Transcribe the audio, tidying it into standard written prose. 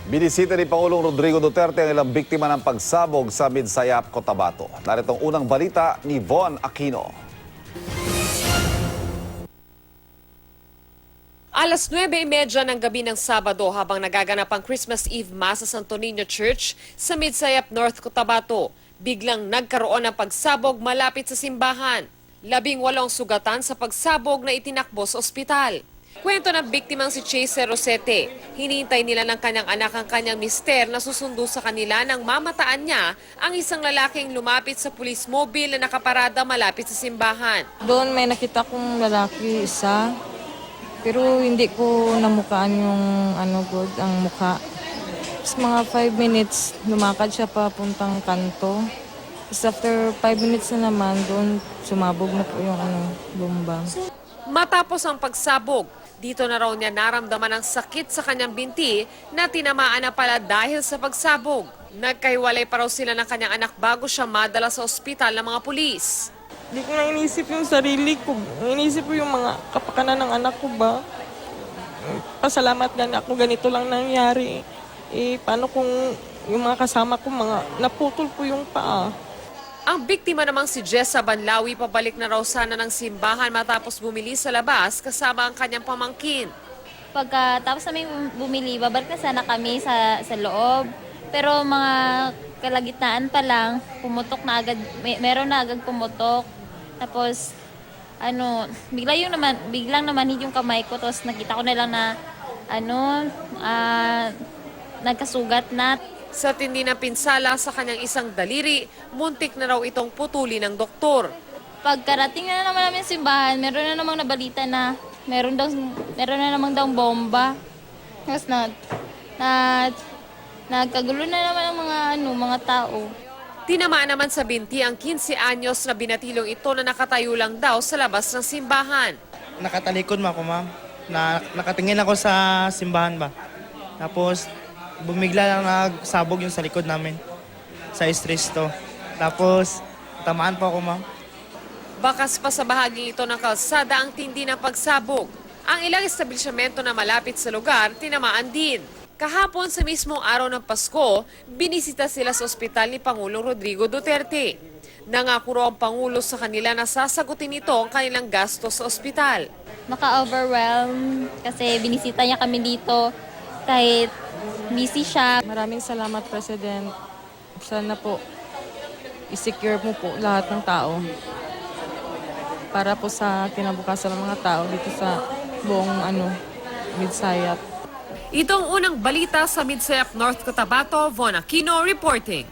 Binisita ni Pangulong Rodrigo Duterte ang ilang biktima ng pagsabog sa Midsayap, Cotabato. Narito ang unang balita ni Von Aquino. Alas 9:30 ng gabi ng Sabado habang nagaganap ang Christmas Eve Mass sa Santo Niño Church sa Midsayap, North Cotabato, biglang nagkaroon ng pagsabog malapit sa simbahan. 18 sugatan sa pagsabog na itinakbo sa ospital. Kwento ng biktimang si Chase Rosete, hinihintay nila ng kanyang anak ang kanyang mister na susundo sa kanila nang mamataan niya ang isang lalaking lumapit sa police mobile na nakaparada malapit sa simbahan. Doon may nakita kong lalaki isa, pero hindi ko namukaan yung ang mukha. Tapos mga 5 minutes, lumakad siya papuntang kanto. Tapos after 5 minutes na naman, doon sumabog na po yung bomba. Matapos ang pagsabog, dito na raw niya naramdaman ang sakit sa kanyang binti na tinamaan na pala dahil sa pagsabog. Nagkahiwalay pa raw sila ng kanyang anak bago siya madala sa ospital ng mga pulis. Hindi ko na inisip yung sarili ko. Inisip ko yung mga kapakanan ng anak ko ba. Pasalamat na ako, ganito lang nangyari. Paano kung yung mga kasama ko, naputol po yung paa. Ang biktima namang si Jessa Banlawi pabalik na raw sana ng simbahan matapos bumili sa labas kasama ang kanyang pamangkin. Pagkatapos namin bumili, babalik na sana kami sa loob. Pero mga kalagitnaan pa lang, pumutok na agad, meron na agad pumutok. Tapos, biglang naman yung kamay ko. Tapos nakita ko na lang na, nagkasugat na. Sa tindi ng pinsala sa kanyang isang daliri, muntik na raw itong putuli ng doktor. Pagkarating na naman namin simbahan, meron na namang nabalita na meron na namang daw bomba. Tapos nagkagulo na naman ang mga tao. Tinamaan naman sa binti ang 15 anyos na binatilong ito na nakatayo lang daw sa labas ng simbahan. Nakatalikod mo ako, ma'am. Nakatingin ako sa simbahan ba. Tapos bumigla lang nagsabog yung sa likod namin. Sa stress to. Tapos tamaan po ako, ma'am. Bakas pa sa bahagi ito ng kalsada ang tindi ng pagsabog. Ang ilang establishmento na malapit sa lugar, tinamaan din. Kahapon sa mismong araw ng Pasko, binisita sila sa ospital ni Pangulong Rodrigo Duterte. Nangako raw ang Pangulo sa kanila na sasagutin ito ang kanilang gasto sa ospital. Naka-overwhelm kasi binisita niya kami dito kahit busy siya. Maraming salamat, President. Sana po i-secure mo po lahat ng tao para po sa kinabukasan ng mga tao dito sa buong Midsayap. Itong unang balita sa Midsayap, North Cotabato, Von Aquino reporting.